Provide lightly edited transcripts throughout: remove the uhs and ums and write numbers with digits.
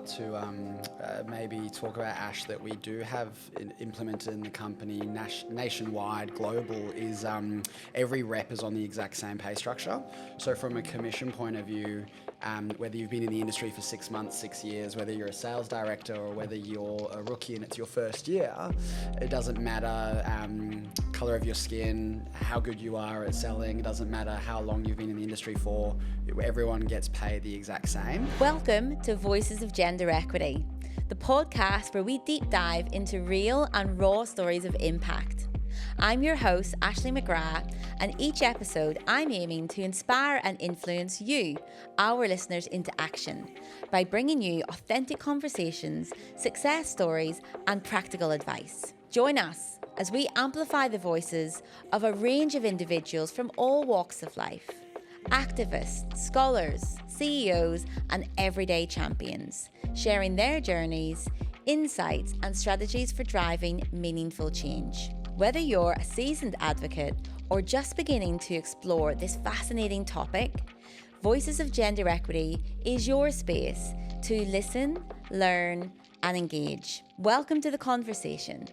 to maybe talk about, Ash, that we do have implemented in the company nationwide, global, is every rep is on the exact same pay structure. So from a commission point of view, whether you've been in the industry for 6 months, 6 years, whether you're a sales director or whether you're a rookie and it's your first year, it doesn't matter color of your skin, how good you are at selling, it doesn't matter how long you've been in the industry for, everyone gets paid the exact same. Welcome to Voices of Gender Equity, the podcast where we deep dive into real and raw stories of impact. I'm your host, Ashley McGrath, and each episode I'm aiming to inspire and influence you, our listeners, into action by bringing you authentic conversations, success stories, and practical advice. Join us as we amplify the voices of a range of individuals from all walks of life. Activists, scholars, CEOs, and everyday champions, sharing their journeys, insights, and strategies for driving meaningful change. Whether you're a seasoned advocate or just beginning to explore this fascinating topic, Voices of Gender Equity is your space to listen, learn, and engage. Welcome to the conversation.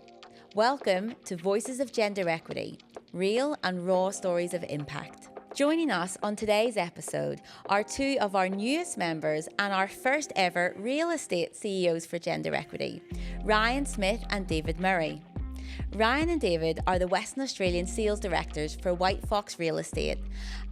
Welcome to Voices of Gender Equity, real and raw stories of impact. Joining us on today's episode are two of our newest members and our first ever real estate CEOs for Gender Equity, Ryan Smith and David Murray. Ryan and David are the Western Australian sales directors for WHITEFOX Real Estate,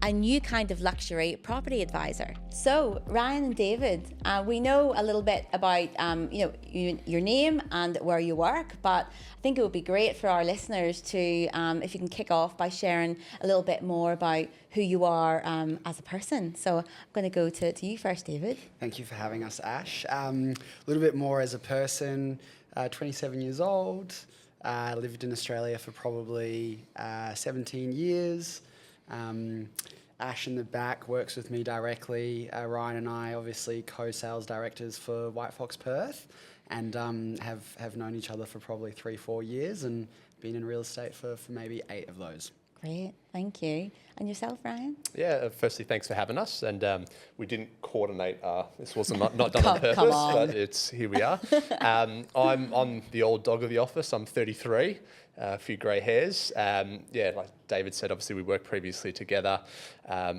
a new kind of luxury property advisor. So, Ryan and David, we know a little bit about your name and where you work, but I think it would be great for our listeners to, if you can kick off by sharing a little bit more about who you are as a person. So, I'm going to go to you first, David. Thank you for having us, Ash. A little bit more as a person, 27 years old. Lived in Australia for probably 17 years. Ash in the back works with me directly. Ryan and I obviously co-sales directors for WHITEFOX Perth, and have known each other for probably 3-4 years and been in real estate for maybe 8 of those. Great, thank you. And yourself, Ryan? Yeah, firstly, thanks for having us. And we didn't coordinate. This wasn't not done on purpose, but here we are. I'm the old dog of the office. I'm 33, a few grey hairs. Like David said, obviously we worked previously together.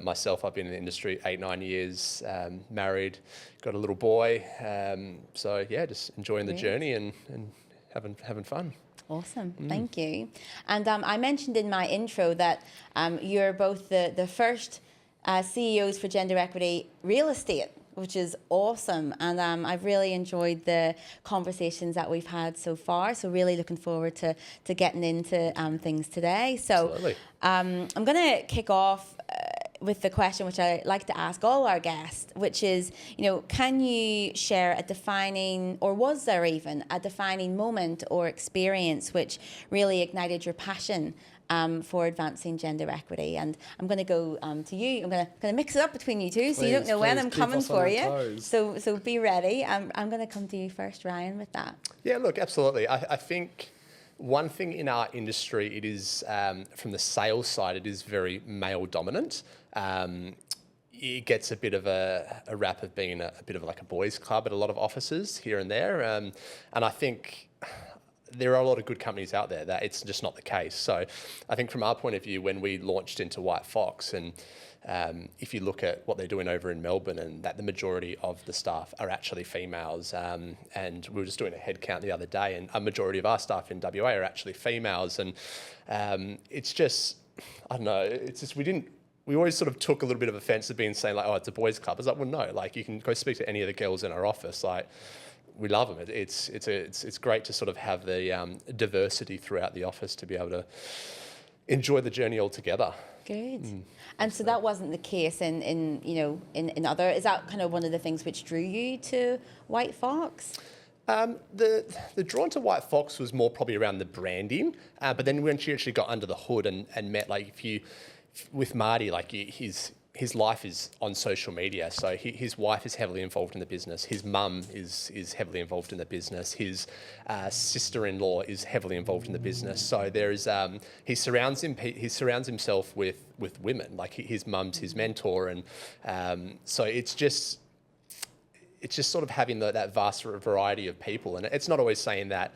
Myself, I've been in the industry 8-9 years, married, got a little boy. Just enjoying the journey and having fun. Awesome, thank you. And I mentioned in my intro that you're both the first CEOs for Gender Equity Real Estate, which is awesome. And I've really enjoyed the conversations that we've had so far. So really looking forward to getting into things today. So I'm going to kick off with the question which I like to ask all our guests, which is, can you share a defining, or was there even a defining moment or experience which really ignited your passion for advancing gender equity? And I'm going to go to you. I'm going to mix it up between you two, so you don't know when I'm coming for you. So be ready. I'm going to come to you first, Ryan, with that. Yeah, look, absolutely. I think one thing in our industry, it is from the sales side, it is very male dominant. It gets a bit of a rap of being a bit of like a boys' club at a lot of offices here and there. And I think there are a lot of good companies out there that it's just not the case. So I think from our point of view, when we launched into WHITEFOX, and if you look at what they're doing over in Melbourne, and that the majority of the staff are actually females, and we were just doing a head count the other day, and a majority of our staff in WA are actually females, and it's just, I don't know, it's just we always sort of took a little bit of offence at being saying like, oh, it's a boys' club. I was like, well, no, like you can go speak to any of the girls in our office, like we love them. It's great to sort of have the diversity throughout the office to be able to enjoy the journey all together. Good. And so that wasn't the case in other, is that kind of one of the things which drew you to WHITEFOX? The drawn to WHITEFOX was more probably around the branding, but then when she actually got under the hood and met, like with Marty, like his life is on social media. So his wife is heavily involved in the business. His mum is heavily involved in the business. His sister-in-law is heavily involved in the business. So there is he surrounds himself with women. Like his mum's his mentor, and so it's just it's just sort of having that vast variety of people. And it's not always saying that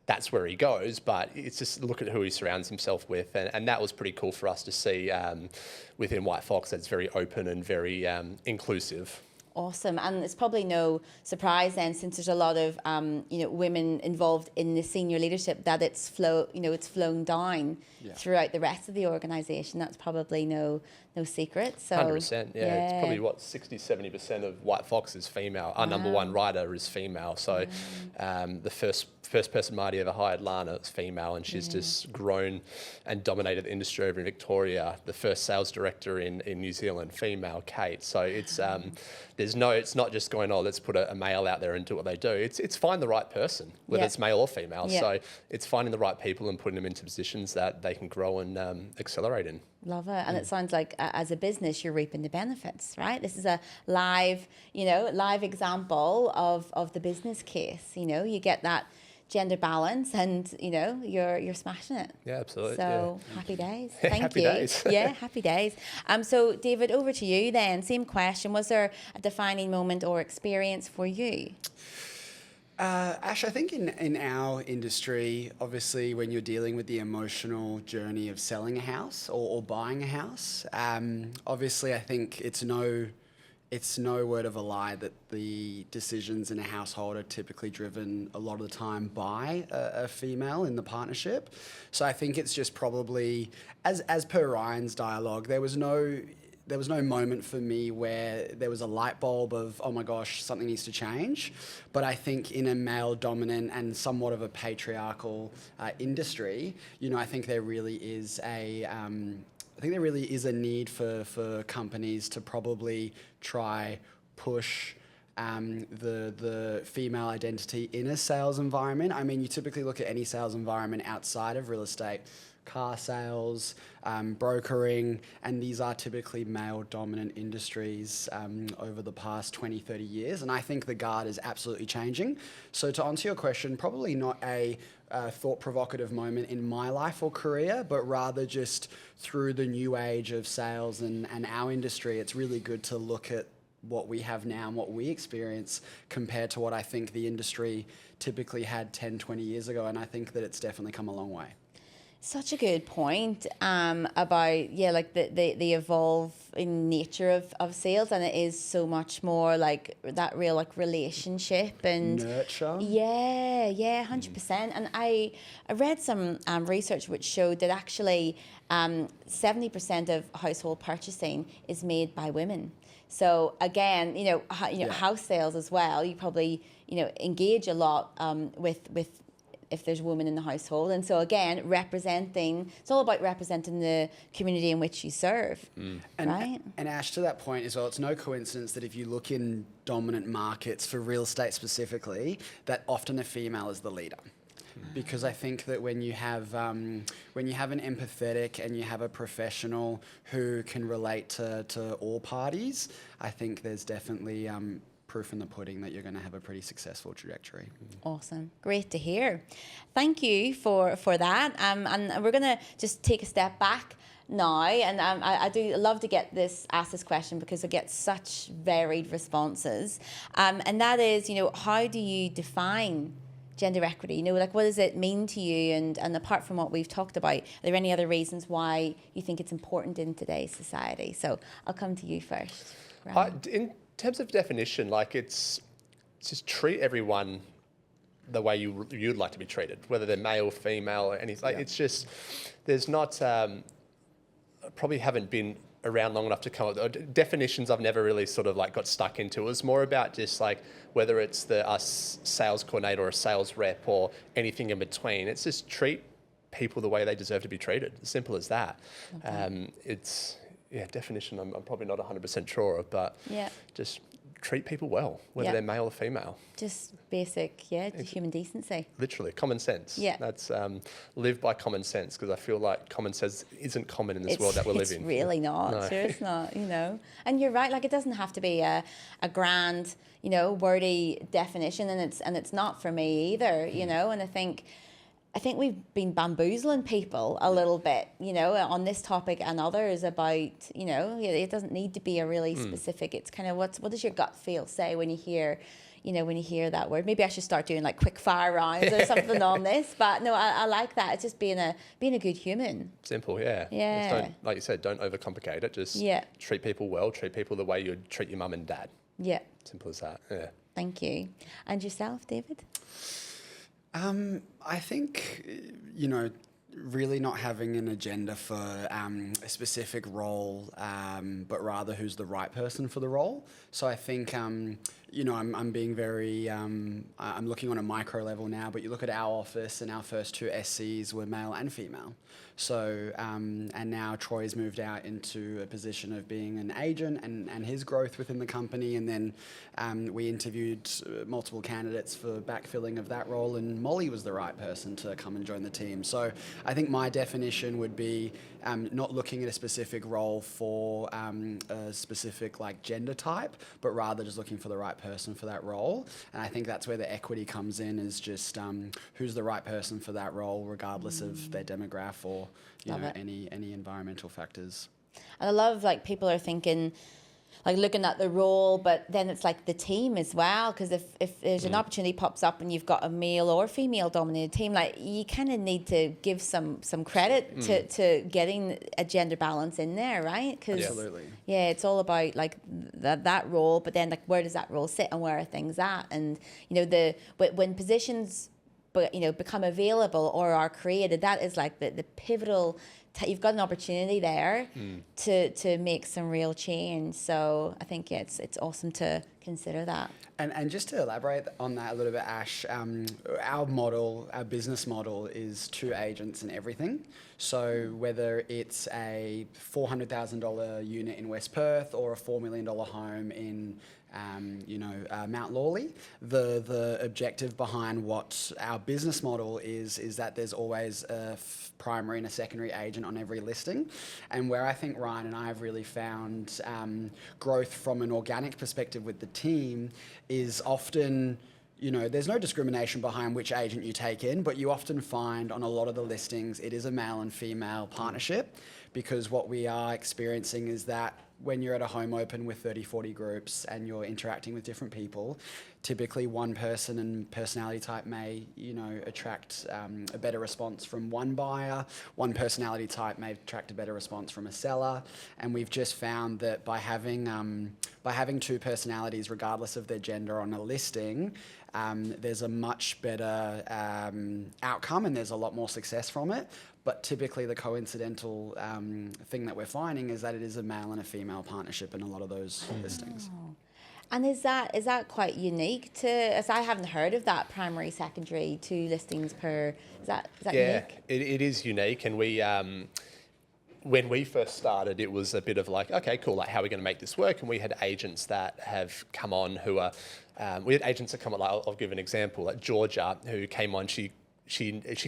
that's where he goes, but it's just look at who he surrounds himself with. And that was pretty cool for us to see within White Fox. That's very open and very inclusive. Awesome. And it's probably no surprise then, since there's a lot of women involved in the senior leadership, that it's flown down throughout the rest of the organisation. That's probably no secret. So 100%. Yeah, it's probably 60-70% of White Fox is female. Our number one writer is female. So the first person Marty ever hired, Lana, is female, and she's just grown and dominated the industry over in Victoria. The first sales director in New Zealand, female, Kate. So it's it's not just going, let's put a male out there and do what they do. It's find the right person, whether it's male or female. Yeah. So it's finding the right people and putting them into positions that they can grow and accelerate in. Love it. And it sounds like as a business, you're reaping the benefits, right? This is a live example of the business case. You get that gender balance, and you're smashing it. Yeah, absolutely. So happy days. Thank you. Happy days. Yeah, happy days. So David, over to you then. Same question. Was there a defining moment or experience for you? Ash, I think in our industry, obviously, when you're dealing with the emotional journey of selling a house or buying a house, obviously, I think it's no word of a lie that the decisions in a household are typically driven a lot of the time by a female in the partnership. So I think it's just probably, as per Ryan's dialogue, there was no moment for me where there was a light bulb of, oh my gosh, something needs to change. But I think in a male dominant and somewhat of a patriarchal industry, I think there really is a need for companies to probably try push the female identity in a sales environment. I mean, you typically look at any sales environment outside of real estate, car sales, brokering, and these are typically male-dominant industries over the past 20, 30 years, and I think the guard is absolutely changing. So to answer your question, probably not a thought-provocative moment in my life or career, but rather just through the new age of sales and our industry, it's really good to look at what we have now and what we experience compared to what I think the industry typically had 10, 20 years ago, and I think that it's definitely come a long way. Such a good point about the evolving nature of sales, and it is so much more like that real relationship and nurture. Yeah, 100%. And I read some research which showed that actually 70% of household purchasing is made by women. So again, house sales as well. You probably engage a lot with if there's a woman in the household. And so again, it's all about representing the community in which you serve, right? And Ash, to that point as well, it's no coincidence that if you look in dominant markets for real estate specifically, that often a female is the leader. Because I think that when you have an empathetic and you have a professional who can relate to all parties, I think there's definitely proof in the pudding that you're going to have a pretty successful trajectory. Awesome. Great to hear. Thank you for that. And we're going to just take a step back now. And I do love to ask this question because I get such varied responses. And that is, how do you define gender equity? What does it mean to you? And apart from what we've talked about, are there any other reasons why you think it's important in today's society? So I'll come to you first. In terms of definition, it's just treat everyone the way you'd like to be treated, whether they're male, female, or anything. It's just, there's not, probably haven't been around long enough to come up with definitions. I've never really sort of got stuck into. It was more about just whether it's a sales coordinator or a sales rep or anything in between. It's just treat people the way they deserve to be treated. As simple as that. Okay. Definition I'm probably not 100% sure of, but just treat people well, whether they're male or female. Just basic, human decency. Literally, common sense. Yeah. That's live by common sense, because I feel like common sense isn't common in this world that we're living. It's really not. No. Sure, it's not, And you're right, it doesn't have to be a grand, wordy definition, and it's not for me either, and I think I think we've been bamboozling people a little bit, you know, on this topic and others about, you know, it doesn't need to be a really specific. It's kind of what does your gut feel say when you hear, you know, when you hear that word? Maybe I should start doing like quick fire rounds or something on this. But no, I like that. It's just being a good human. Simple, yeah. Yeah. Just don't, like you said, don't overcomplicate it. Just treat people well. Treat people the way you'd treat your mum and dad. Yeah. Simple as that. Yeah. Thank you. And yourself, David? I think, you know, really not having an agenda for a specific role, but rather who's the right person for the role. So I think, you know, I'm being very, I'm looking on a micro level now, but you look at our office and our first 2 SCs were male and female. So, and now Troy's moved out into a position of being an agent and his growth within the company. And then we interviewed multiple candidates for backfilling of that role, and Molly was the right person to come and join the team. So I think my definition would be not looking at a specific role for a specific like gender type, but rather just looking for the right person for that role. And I think that's where the equity comes in, is just who's the right person for that role, regardless of their demographic or any environmental factors. And I love like people are thinking, like looking at the role, but then it's like the team as well. Because if there's an opportunity pops up and you've got a male or female dominated team, like you kind of need to give some credit to getting a gender balance in there, right? Cause, Absolutely. Yeah, it's all about like that role, but then like where does that role sit and where are things at? And you know when positions become available or are created, that is like the pivotal. You've got an opportunity there to make some real change. So I think it's awesome to consider that. And just to elaborate on that a little bit, Ash, our business model is 2 agents and everything. So whether it's a $400,000 unit in West Perth or a $4 million home in Mount Lawley, the objective behind what our business model is that there's always a primary and a secondary agent on every listing. And where I think Ryan and I have really found growth from an organic perspective with the team is often, you know, there's no discrimination behind which agent you take in, but you often find on a lot of the listings it is a male and female partnership, because what we are experiencing is that when you're at a home open with 30, 40 groups and you're interacting with different people, typically one person and personality type may, you know, attract a better response from one buyer. One personality type may attract a better response from a seller. And we've just found that by having 2 personalities, regardless of their gender, on a listing, there's a much better outcome and there's a lot more success from it. But typically the coincidental thing that we're finding is that it is a male and a female partnership in a lot of those listings. And is that quite unique to, as I haven't heard of that primary, secondary, 2 listings per, is that unique? Yeah, it is unique. And we, when we first started, it was a bit of like, okay, cool, like how are we going to make this work? And we had agents that have come on who are, we had agents that come on, like I'll give an example, like Georgia, who came on, she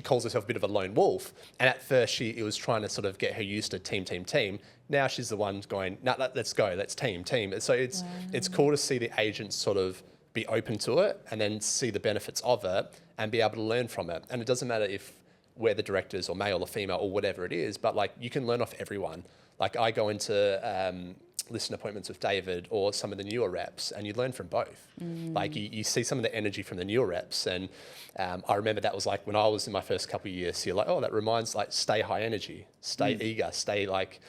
calls herself a bit of a lone wolf. And at first it was trying to sort of get her used to team. Now she's the one going, no, let's go, let's team. So it's cool to see the agents sort of be open to it and then see the benefits of it and be able to learn from it. And it doesn't matter if we're the directors or male or female or whatever it is, but like you can learn off everyone. Like I go into listen appointments with David or some of the newer reps, and you learn from both. Like you see some of the energy from the newer reps, and I remember that was like when I was in my first couple of years. So you're like, oh, that reminds, like, stay high energy, stay eager, stay like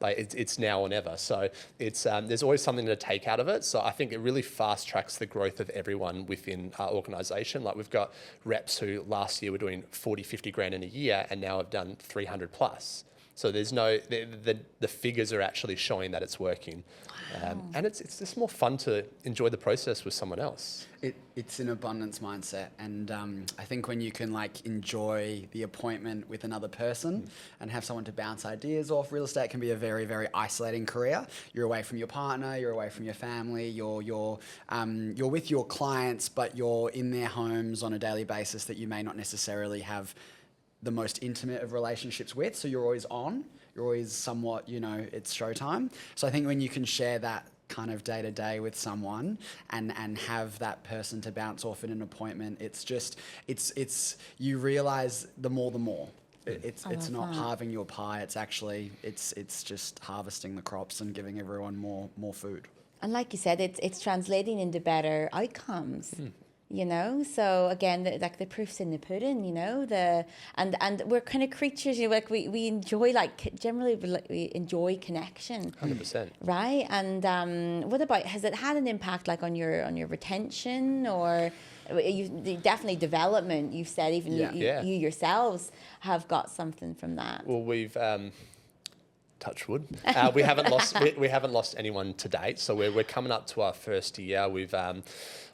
it's now or never. So it's there's always something to take out of it. So I think it really fast tracks the growth of everyone within our organisation. Like we've got reps who last year were doing 40, 50 grand in a year, and now have done 300 plus. So there's no, the figures are actually showing that it's working. Wow. And it's just more fun to enjoy the process with someone else. It's an abundance mindset. And I think when you can like enjoy the appointment with another person and have someone to bounce ideas off, real estate can be a very, very isolating career. You're away from your partner, you're away from your family, you're with your clients, but you're in their homes on a daily basis that you may not necessarily have the most intimate of relationships with. So you're always on, you're always somewhat, you know, it's showtime. So I think when you can share that kind of day to day with someone and have that person to bounce off in an appointment, it's just, you realize the more. It's not halving your pie. It's actually, it's just harvesting the crops and giving everyone more food. And like you said, it's translating into better outcomes. You know, so again, the proof's in the pudding. You know, and we're kind of creatures. You know, like we enjoy generally we enjoy connection. 100%. Right. And what about, has it had an impact on your retention, or definitely development? You've said even you yourselves have got something from that. Well, we've touch wood. We haven't lost anyone to date. So we're coming up to our first year. We've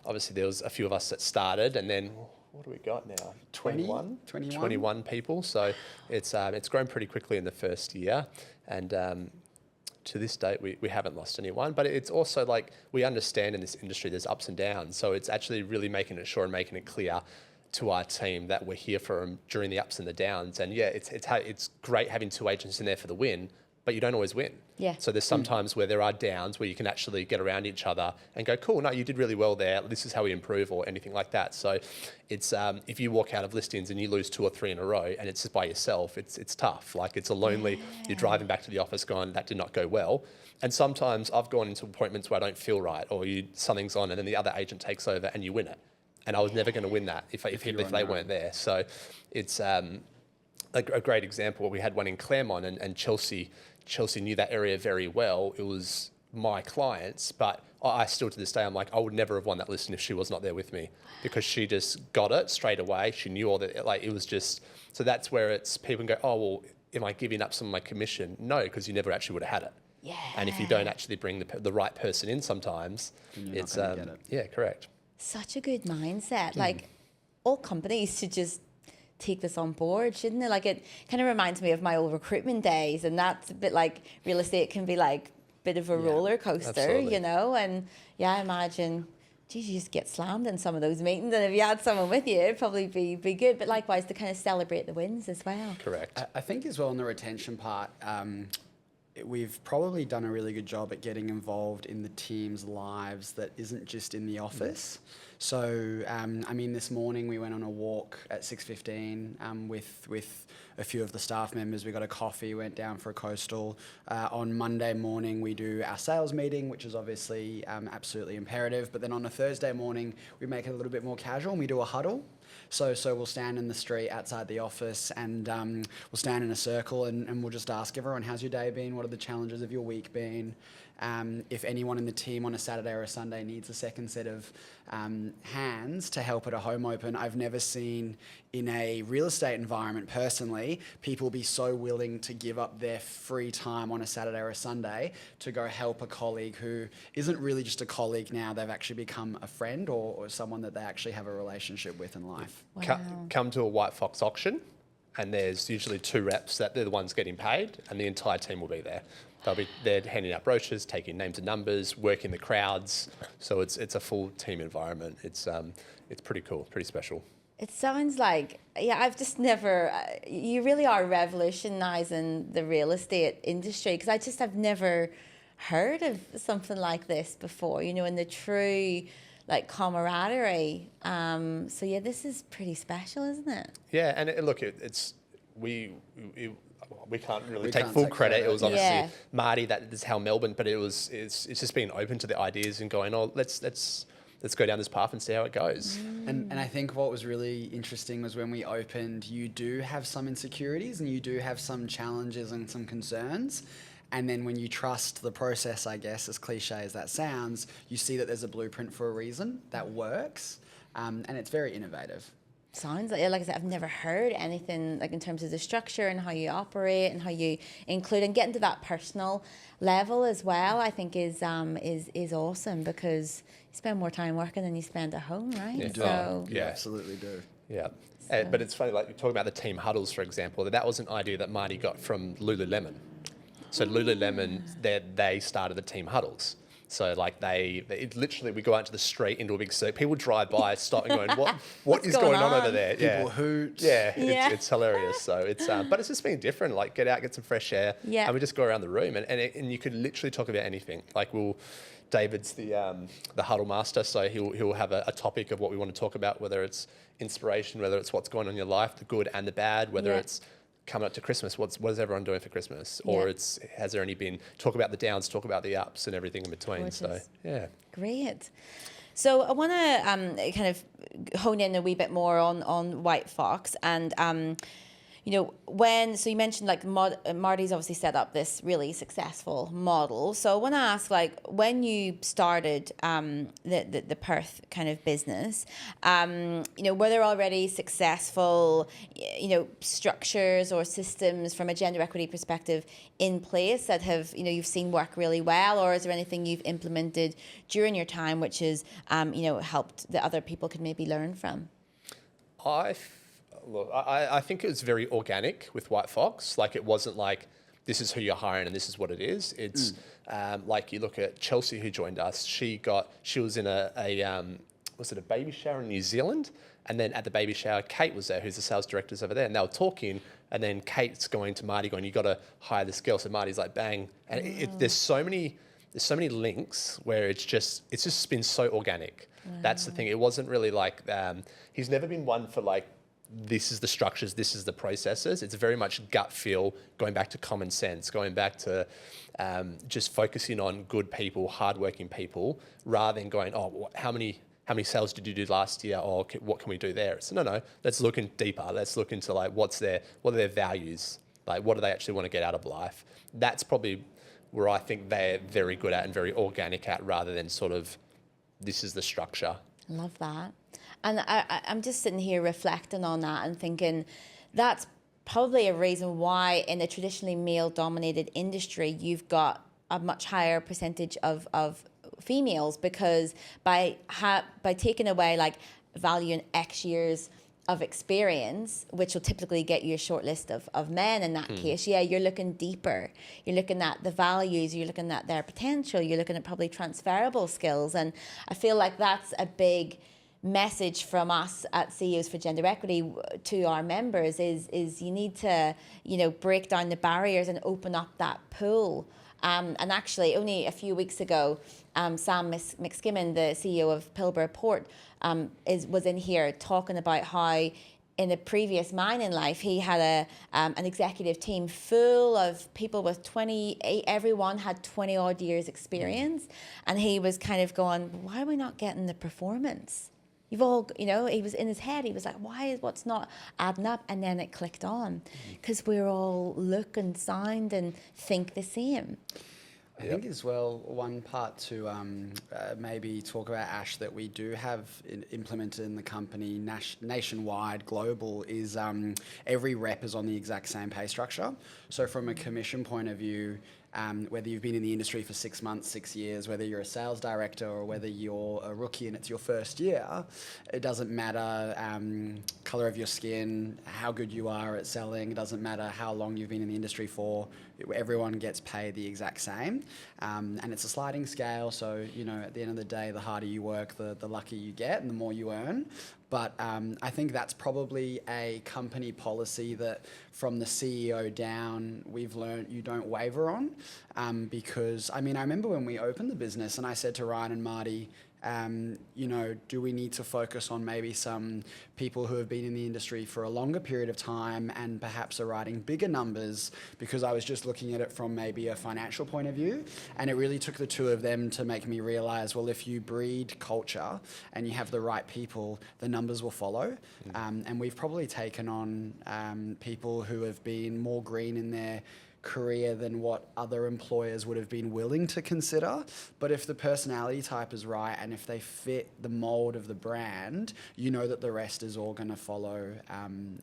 obviously there was a few of us that started, and then what do we got now? 21 people. So it's grown pretty quickly in the first year, and to this date we haven't lost anyone. But it's also like, we understand in this industry there's ups and downs. So it's actually really making it sure and making it clear to our team that we're here for them during the ups and the downs. And yeah, it's great having two agents in there for the win, but you don't always win. Yeah. So there's sometimes where there are downs where you can actually get around each other and go, cool, no, you did really well there. This is how we improve, or anything like that. So it's if you walk out of listings and you lose 2 or 3 in a row and it's just by yourself, it's tough. Like, it's a lonely, you're driving back to the office going, that did not go well. And sometimes I've gone into appointments where I don't feel right, or something's on and then the other agent takes over and you win it. And I was never going to win that if they weren't there. So it's a great example. We had one in Claremont, and Chelsea knew that area very well. It was my clients, but I still to this day, I'm like, I would never have won that listing if she was not there with me, because she just got it straight away. She knew all that, like, it was just, so that's where it's, people can go, oh, well, am I giving up some of my commission? No, because you never actually would have had it. Yeah. And if you don't actually bring the right person in sometimes, it's, not gonna get it. Yeah, correct. Such a good mindset. Like, all companies should just take this on board, shouldn't it? Like, it kind of reminds me of my old recruitment days, and that's a bit like real estate can be like a bit of a roller coaster, absolutely. you know? And yeah, I imagine, geez, you just get slammed in some of those meetings, and if you had someone with you, it'd probably be good. But likewise, to kind of celebrate the wins as well. Correct. I think as well on the retention part, we've probably done a really good job at getting involved in the team's lives that isn't just in the office. So, I mean, this morning we went on a walk at 6:15 with a few of the staff members. We got a coffee, went down for a coastal. On Monday morning we do our sales meeting, which is obviously absolutely imperative. But then on a Thursday morning we make it a little bit more casual and we do a huddle. So we'll stand in the street outside the office, and we'll stand in a circle and we'll just ask everyone, how's your day been? What are the challenges of your week been? If anyone in the team on a Saturday or a Sunday needs a second set of hands to help at a home open, I've never seen in a real estate environment personally, people be so willing to give up their free time on a Saturday or a Sunday to go help a colleague who isn't really just a colleague now, they've actually become a friend or someone that they actually have a relationship with in life. Wow. Come to a WHITEFOX auction, and there's usually 2 reps that they're the ones getting paid, and the entire team will be there. They're handing out brochures, taking names and numbers, working the crowds. So it's a full team environment. It's pretty cool, pretty special. It sounds like, I've just never, you really are revolutionising the real estate industry, because I've never heard of something like this before, you know, in the true like camaraderie. So yeah, this is pretty special, isn't it? Yeah, and look, we can't really take full credit. It was obviously Marty, that is how Melbourne, but it's just being open to the ideas and going, oh, let's go down this path and see how it goes. And I think what was really interesting was when we opened, you do have some insecurities and you do have some challenges and some concerns. And then when you trust the process, I guess, as cliche as that sounds, you see that there's a blueprint for a reason that works. And it's very innovative. Sounds like I said, I've never heard anything like in terms of the structure and how you operate and how you include and getting to that personal level as well. I think is awesome, because you spend more time working than you spend at home, right? Yeah, so, You absolutely do. Yeah. But it's funny, like you're talking about the team huddles, for example. That was an idea that Marty got from Lululemon. So Lululemon, they started the team huddles. So like it literally, we go out to the street into a big circle. People drive by, stop and going, what is going on over there? People hoot. Yeah, it's hilarious. So it's, but it's just been different. Like get out, get some fresh air, and we just go around the room, and you could literally talk about anything. Like David's the huddle master, so he'll have a topic of what we want to talk about, whether it's inspiration, whether it's what's going on in your life, the good and the bad, whether it's coming up to Christmas, what is everyone doing for Christmas, or has there only been talk about the downs, talk about the ups, and everything in between. Gorgeous. So yeah, great. So I want to kind of hone in a wee bit more on WHITEFOX and. So you mentioned like Marty's obviously set up this really successful model. So I want to ask, like, when you started the Perth kind of business, were there already successful, structures or systems from a gender equity perspective in place that have, you've seen work really well, or is there anything you've implemented during your time which has, helped that other people could maybe learn from? I think it was very organic with WHITEFOX. Like, it wasn't like, this is who you're hiring and this is what it is. It's like, you look at Chelsea, who joined us. She was in was it a baby shower in New Zealand? And then at the baby shower, Kate was there, who's the sales director over there. And they were talking, and then Kate's going to Marty, going, "You got to hire this girl." So Marty's like, bang. And there's so many links where it's just been so organic. Wow. That's the thing. It wasn't really like, he's never been one for like, this is the structures, this is the processes. It's very much gut feel, going back to common sense, going back to just focusing on good people, hardworking people, rather than going, how many sales did you do last year, or what can we do there? So no, let's look in deeper. Let's look into like, what are their values? Like, what do they actually want to get out of life? That's probably where I think they're very good at and very organic at, rather than sort of, this is the structure. Love that. And I'm just sitting here reflecting on that and thinking that's probably a reason why in a traditionally male-dominated industry you've got a much higher percentage of females, because by taking away like value in X years of experience, which will typically get you a short list of men in that case, you're looking deeper. You're looking at the values, you're looking at their potential, you're looking at probably transferable skills. And I feel like that's a big message from us at CEOs for Gender Equity to our members is you need to, break down the barriers and open up that pool. And actually, only a few weeks ago, Sam McSkimmon, the CEO of Pilbara Port, was in here talking about how in a previous mining life, he had an executive team full of people with 28, everyone had 20 odd years experience. And he was kind of going, why are we not getting the performance? You've all, he was in his head, he was like, what's not adding up? And then it clicked on, because we're all look and sound and think the same. I think as well, one part to maybe talk about, Ash, that we do have implemented in the company nationwide, global, is every rep is on the exact same pay structure. So from a commission point of view, whether you've been in the industry for 6 months, 6 years, whether you're a sales director or whether you're a rookie and it's your first year, it doesn't matter color of your skin, how good you are at selling, it doesn't matter how long you've been in the industry for, everyone gets paid the exact same. And it's a sliding scale, so at the end of the day, the harder you work, the luckier you get and the more you earn. But I think that's probably a company policy that from the CEO down, we've learned you don't waver on. Because, I remember when we opened the business and I said to Ryan and Marty, do we need to focus on maybe some people who have been in the industry for a longer period of time and perhaps are writing bigger numbers, because I was just looking at it from maybe a financial point of view. And it really took the two of them to make me realize, well, if you breed culture and you have the right people, the numbers will follow. And we've probably taken on people who have been more green in their career than what other employers would have been willing to consider. But if the personality type is right and if they fit the mold of the brand, that the rest is all going to follow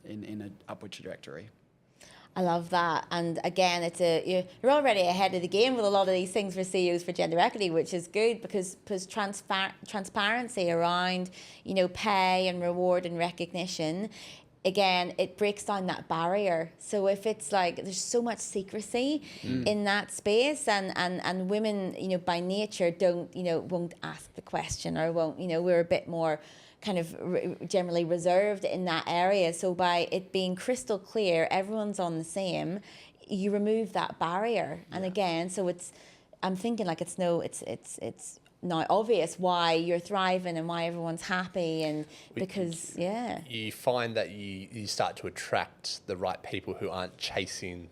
in an upward trajectory. I love that. And again, you're already ahead of the game with a lot of these things for CEOs for Gender Equity, which is good because transparency around, pay and reward and recognition, again, it breaks down that barrier. So if it's like there's so much secrecy in that space, and women, by nature won't ask the question or won't, we're a bit more kind of generally reserved in that area. So by it being crystal clear, everyone's on the same, you remove that barrier. And again, so it's I'm thinking like it's now obvious why you're thriving and why everyone's happy, and because you find that you start to attract the right people who aren't chasing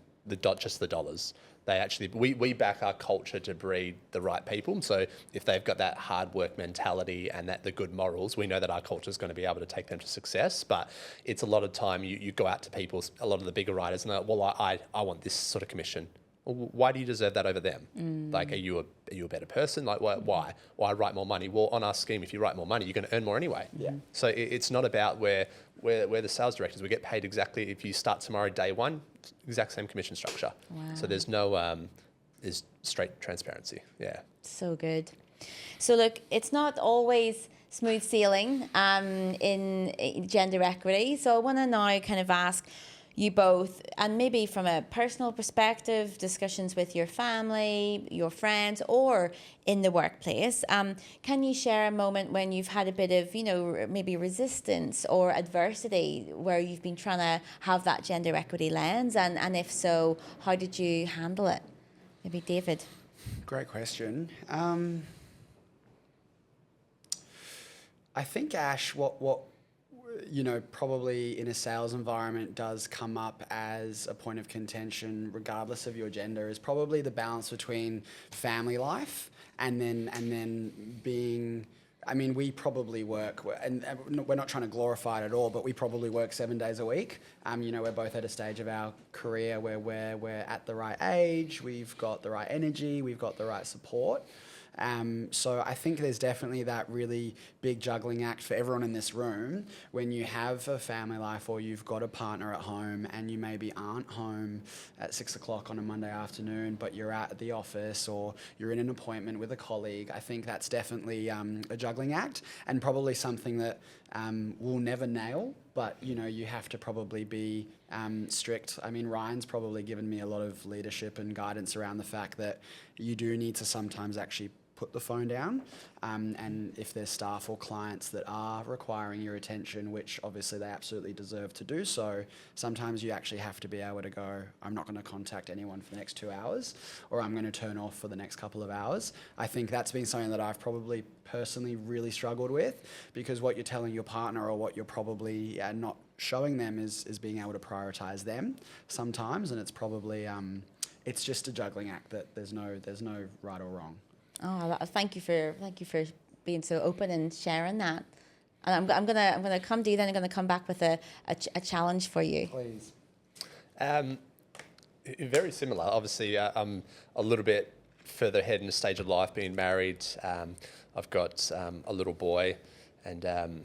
just the dollars. They actually, we back our culture to breed the right people. So if they've got that hard work mentality and the good morals, we know that our culture is going to be able to take them to success. But it's a lot of time you go out to people, a lot of the bigger writers, and they're like, well, I want this sort of commission. Well, why do you deserve that over them? Like, are you a better person? Like, why? Why write more money? Well, on our scheme, if you write more money, you're going to earn more anyway. Yeah. So it's not about where the sales directors. We get paid exactly, if you start tomorrow, day one, exact same commission structure. Wow. So there's no, there's straight transparency. Yeah. So good. So look, it's not always smooth sailing in gender equity. So I want to now kind of ask you both, and maybe from a personal perspective, discussions with your family, your friends, or in the workplace, can you share a moment when you've had a bit of, maybe resistance or adversity where you've been trying to have that gender equity lens? And if so, how did you handle it? Maybe David. Great question. I think, Ash, what probably in a sales environment does come up as a point of contention, regardless of your gender, is probably the balance between family life and then being. I mean, we probably work, and we're not trying to glorify it at all, but we probably work 7 days a week. We're both at a stage of our career where we're at the right age, we've got the right energy, we've got the right support. So I think there's definitely that really big juggling act for everyone in this room when you have a family life or you've got a partner at home and you maybe aren't home at 6 o'clock on a Monday afternoon, but you're at the office or you're in an appointment with a colleague. I think that's definitely a juggling act, and probably something that we'll never nail, but you have to probably be strict. I mean, Ryan's probably given me a lot of leadership and guidance around the fact that you do need to sometimes actually put the phone down, and if there's staff or clients that are requiring your attention, which obviously they absolutely deserve to do so, sometimes you actually have to be able to go, I'm not going to contact anyone for the next 2 hours, or I'm going to turn off for the next couple of hours. I think that's been something that I've probably personally really struggled with, because what you're telling your partner or what you're probably not showing them is being able to prioritize them sometimes, and it's probably it's just a juggling act that there's no right or wrong. Oh, thank you for being so open and sharing that. And I'm gonna come to you, then I'm gonna come back with a challenge for you. Please. Very similar. Obviously, I'm a little bit further ahead in the stage of life, being married. I've got a little boy, and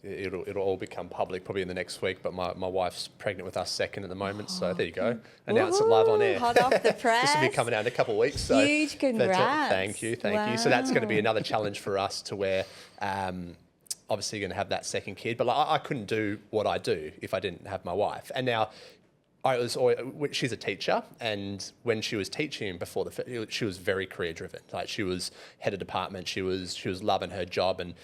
it'll all become public probably in the next week. But my wife's pregnant with our second at the moment, so there you go. Announce it live on air. Hot off the press. This will be coming out in a couple of weeks. So huge congrats. Thank you. So that's going to be another challenge for us, to where obviously you're going to have that second kid. But I couldn't do what I do if I didn't have my wife. And now she's a teacher, and when she was teaching before she was very career driven. Like, she was head of department. She was loving her job, and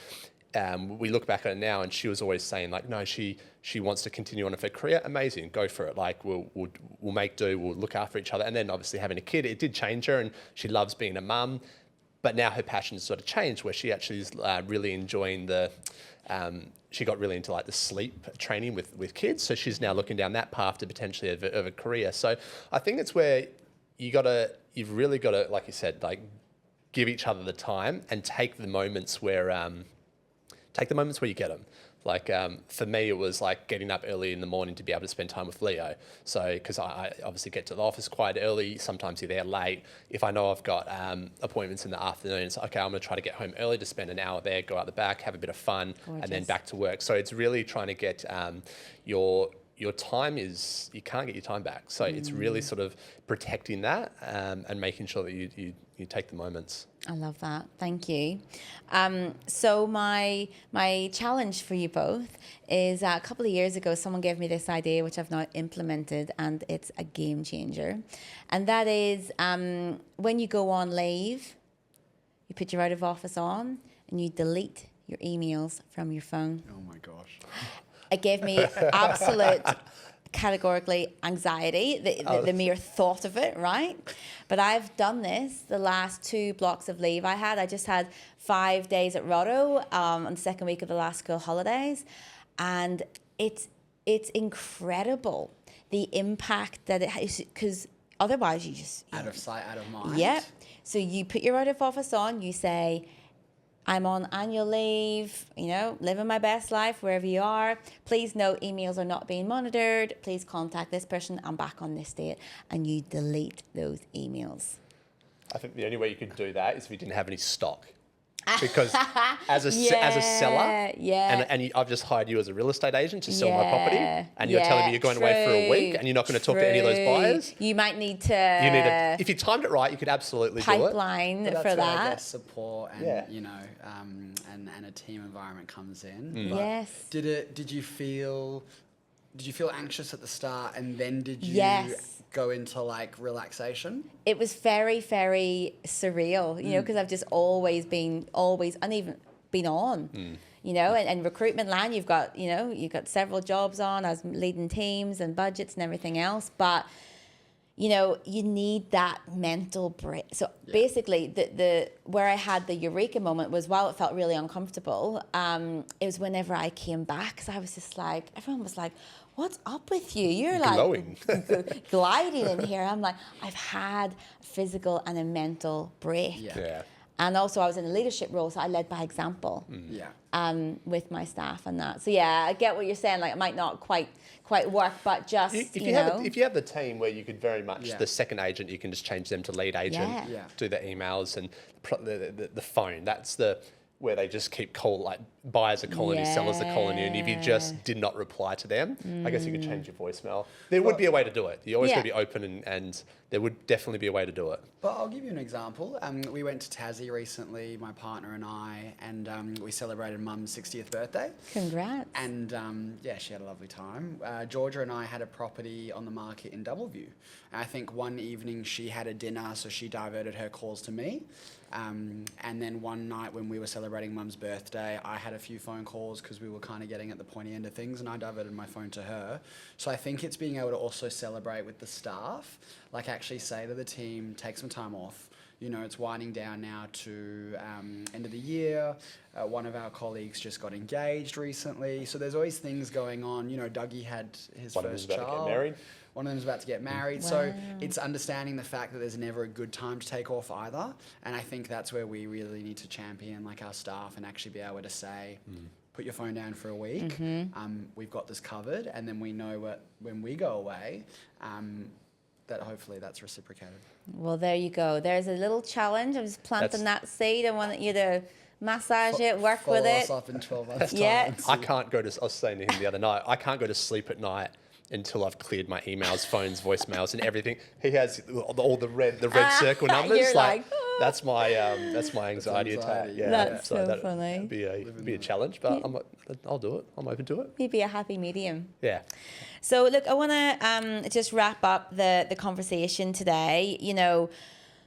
we look back at it now, and she was always saying, like, no, she wants to continue on with her career. Amazing, go for it. Like, we'll make do, we'll look after each other. And then obviously having a kid, it did change her, and she loves being a mum. But now her passion's sort of changed, where she actually is really enjoying she got really into like the sleep training with kids. So she's now looking down that path to potentially of a career. So I think it's where you've really got to, like you said, like, give each other the time and take the moments where you get them. Like, for me, it was like getting up early in the morning to be able to spend time with Leo. So, because I obviously get to the office quite early, sometimes you're there late. If I know I've got appointments in the afternoon, it's okay, I'm going to try to get home early to spend an hour there, go out the back, have a bit of fun, Gorgeous. and then back to work. So it's really trying to get your time you can't get your time back. So it's really sort of protecting that and making sure that you take the moments. I love that. Thank you. So my challenge for you both is a couple of years ago, someone gave me this idea, which I've now implemented, and it's a game changer. And that is when you go on leave, you put your out of office on and you delete your emails from your phone. Oh my gosh. It gave me absolute categorically anxiety, the mere thought of it, right? But I've done this the last 2 blocks of leave I had. I just had 5 days at Roto on the second week of the last school holidays. And it's incredible the impact that it has, because otherwise you just... Out of sight, out of mind. Yeah. So you put your out of office on, you say, I'm on annual leave, living my best life wherever you are. Please note emails are not being monitored. Please contact this person. I'm back on this date. And you delete those emails. I think the only way you could do that is if you didn't have any stock. Because as a seller, and I've just hired you as a real estate agent to sell my property, and you're telling me you're going away for a week and you're not going to talk to any of those buyers. You might need to. If you timed it right, you could absolutely do it. Pipeline But for that's where, I that. guess, support and and a team environment comes in. But Yes. Did you feel anxious at the start, and then did you go into like relaxation? It was very, very surreal, because I've just always uneven been on, and recruitment land, you've got several jobs on. I was leading teams and budgets and everything else, but you need that mental break. So basically the where I had the eureka moment was, while it felt really uncomfortable, it was whenever I came back. So I was just like, everyone was like, what's up with you? You're glowing. Like gliding in here. I'm like, I've had a physical and a mental break. Yeah. And also I was in a leadership role, so I led by example with my staff and that. So I get what you're saying. Like, it might not quite work, but just, if you have the team where you could very much, the second agent, you can just change them to lead agent, do the emails and the phone. That's where they just keep buyers are calling you, sellers are calling you, and if you just did not reply to them, I guess you could change your voicemail. There would be a way to do it. You always got to be open, and there would definitely be a way to do it. But I'll give you an example. We went to Tassie recently, my partner and I, and we celebrated Mum's 60th birthday. Congrats. And she had a lovely time. Georgia and I had a property on the market in Doubleview. And I think one evening she had a dinner, so she diverted her calls to me. And then one night when we were celebrating Mum's birthday, I had a few phone calls because we were kind of getting at the pointy end of things, and I diverted my phone to her. So I think it's being able to also celebrate with the staff, like actually say to the team, take some time off. It's winding down now to end of the year. One of our colleagues just got engaged recently. So there's always things going on. Dougie had his first child. About to get married. One of them is about to get married. Wow. So it's understanding the fact that there's never a good time to take off either. And I think that's where we really need to champion like our staff and actually be able to say, put your phone down for a week. We've got this covered. And then we know when we go away, that hopefully that's reciprocated. Well, there you go. There's a little challenge. I'm just planting that seed. I want you to massage it, work with it. Follow us up in 12 months' time. Yeah. I was saying to him the other night, I can't go to sleep at night until I've cleared my emails, phones, voicemails, and everything. He has all the red circle numbers. You're like, that's my anxiety attack. Yeah, That's so that'd funny. Be a challenge, but I'll do it. I'm open to it. Maybe a happy medium. Yeah. So look, I want to just wrap up the conversation today.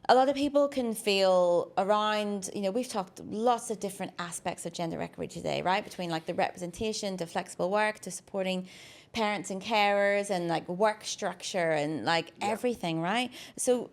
A lot of people can feel around, we've talked lots of different aspects of gender equity today, right? Between like the representation to flexible work to supporting parents and carers and like work structure and like everything, right? So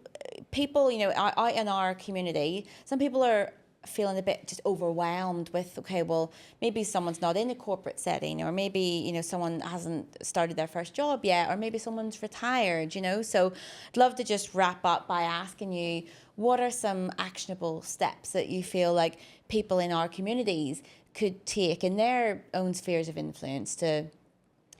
people, out in our community, some people are feeling a bit just overwhelmed with, okay, well, maybe someone's not in a corporate setting, or maybe, someone hasn't started their first job yet, or maybe someone's retired, So I'd love to just wrap up by asking you, what are some actionable steps that you feel like people in our communities could take in their own spheres of influence to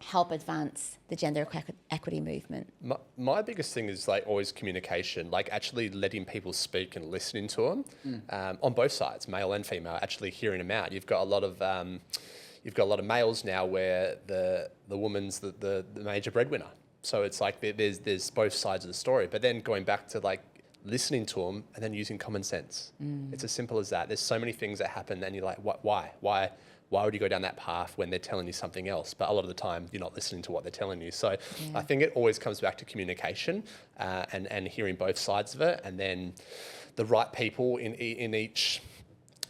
help advance the gender equity movement? My biggest thing is always communication, actually letting people speak and listening to them on both sides, male and female, actually hearing them out. You've got a lot of males now where the woman's the major breadwinner. So it's there's both sides of the story. But then going back to listening to them and then using common sense. It's as simple as that. There's so many things that happen and you're like, why would you go down that path when they're telling you something else? But a lot of the time, you're not listening to what they're telling you. So I think it always comes back to communication and hearing both sides of it, and then the right people in each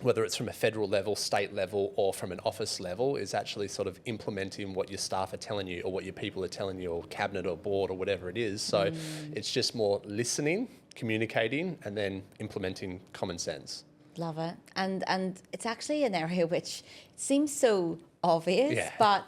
whether it's from a federal level, state level, or from an office level, is actually sort of implementing what your staff are telling you or what your people are telling you, or cabinet or board or whatever it is. So it's just more listening, communicating, and then implementing common sense. Love it. And it's actually an area which seems so obvious, Yeah. but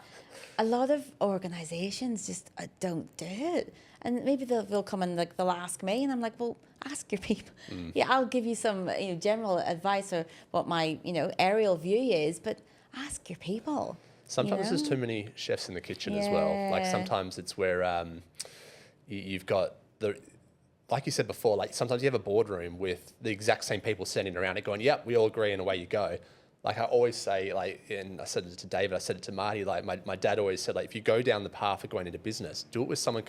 a lot of organisations just don't do it. And maybe they'll come and like they'll ask me, and I'm like, well, ask your people. Yeah, I'll give you some general advice or what my aerial view is, but ask your people. Sometimes there's too many chefs in the kitchen as well. Like sometimes it's where you've got like you said before, like sometimes you have a boardroom with the exact same people standing around it going, yep, we all agree, and away you go. Like I always say, like, and I said it to David, I said it to Marty, like my dad always said, like, if you go down the path of going into business, do it with someone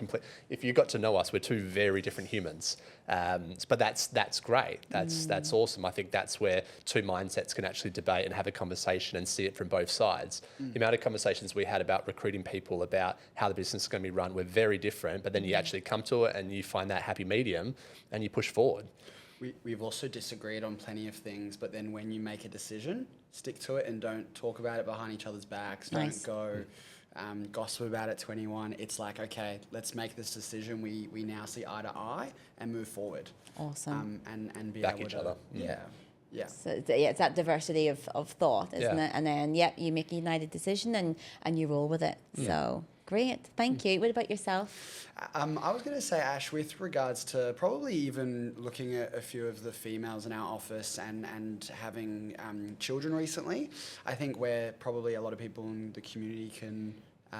if you got to know us, we're two very different humans. But that's great. That's awesome. I think that's where two mindsets can actually debate and have a conversation and see it from both sides. The amount of conversations we had about recruiting people, about how the business is going to be run, were very different, but then you actually come to it and you find that happy medium and you push forward. We've also disagreed on plenty of things, but then when you make a decision, stick to it and don't talk about it behind each other's backs. Nice. Don't go gossip about it to anyone. It's like, okay, let's make this decision. We now see eye to eye and move forward. Awesome. And be Back able each to, other. Yeah. So it's that diversity of thought, isn't it? And then you make a united decision and you roll with it. So great, thank you. What about yourself? I was going to say, Ash, with regards to probably even looking at a few of the females in our office and having children recently, I think where probably a lot of people in the community can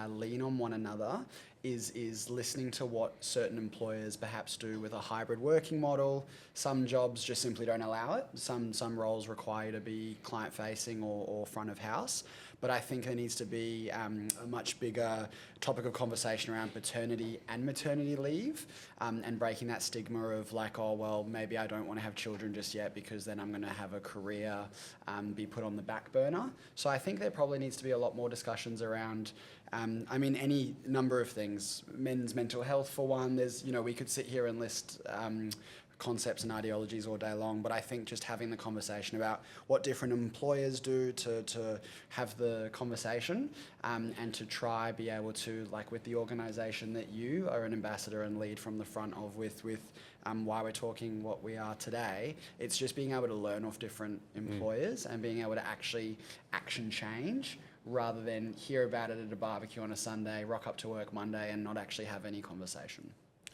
lean on one another is listening to what certain employers perhaps do with a hybrid working model. Some jobs just simply don't allow it. Some roles require you to be client-facing or front of house. But I think there needs to be a much bigger topic of conversation around paternity and maternity leave, and breaking that stigma of like, oh, well, maybe I don't want to have children just yet because then I'm going to have a career be put on the back burner. So I think there probably needs to be a lot more discussions around, any number of things. Men's mental health, for one. There's, we could sit here and list concepts and ideologies all day long, but I think just having the conversation about what different employers do to have the conversation and to try be able to, like with the organisation that you are an ambassador and lead from the front of with why we're talking what we are today, it's just being able to learn off different employers and being able to actually action change rather than hear about it at a barbecue on a Sunday, rock up to work Monday and not actually have any conversation.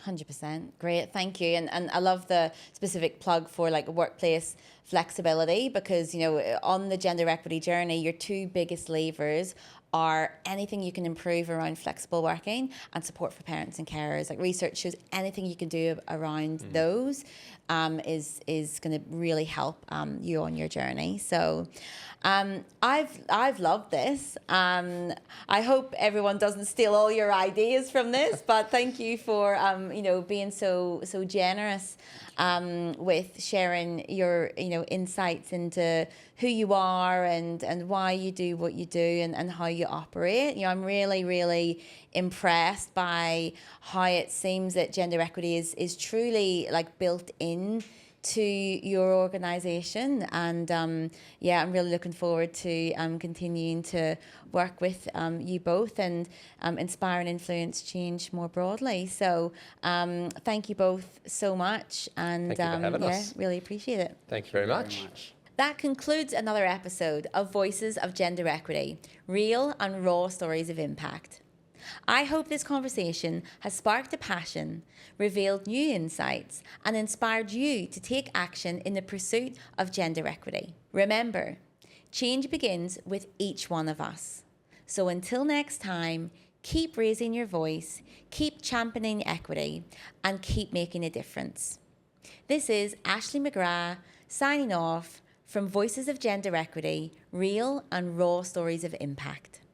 100%. Great, thank you. And I love the specific plug for like workplace flexibility, because on the gender equity journey, your two biggest levers are anything you can improve around flexible working and support for parents and carers. Like research shows anything you can do around those is going to really help you on your journey. So I've loved this. I hope everyone doesn't steal all your ideas from this, but thank you for being so generous with sharing your insights into who you are and why you do what you do and how you operate. I'm really, really impressed by how it seems that gender equity is truly like built in to your organisation, and I'm really looking forward to continuing to work with you both and inspire and influence change more broadly. So thank you both so much, and Thank you for having us. Really appreciate it. Thank you very much. That concludes another episode of Voices of Gender Equity, real and raw stories of impact. I hope this conversation has sparked a passion, revealed new insights, and inspired you to take action in the pursuit of gender equity. Remember, change begins with each one of us. So until next time, keep raising your voice, keep championing equity, and keep making a difference. This is Ashley McGrath signing off from Voices of Gender Equity, real and raw stories of impact.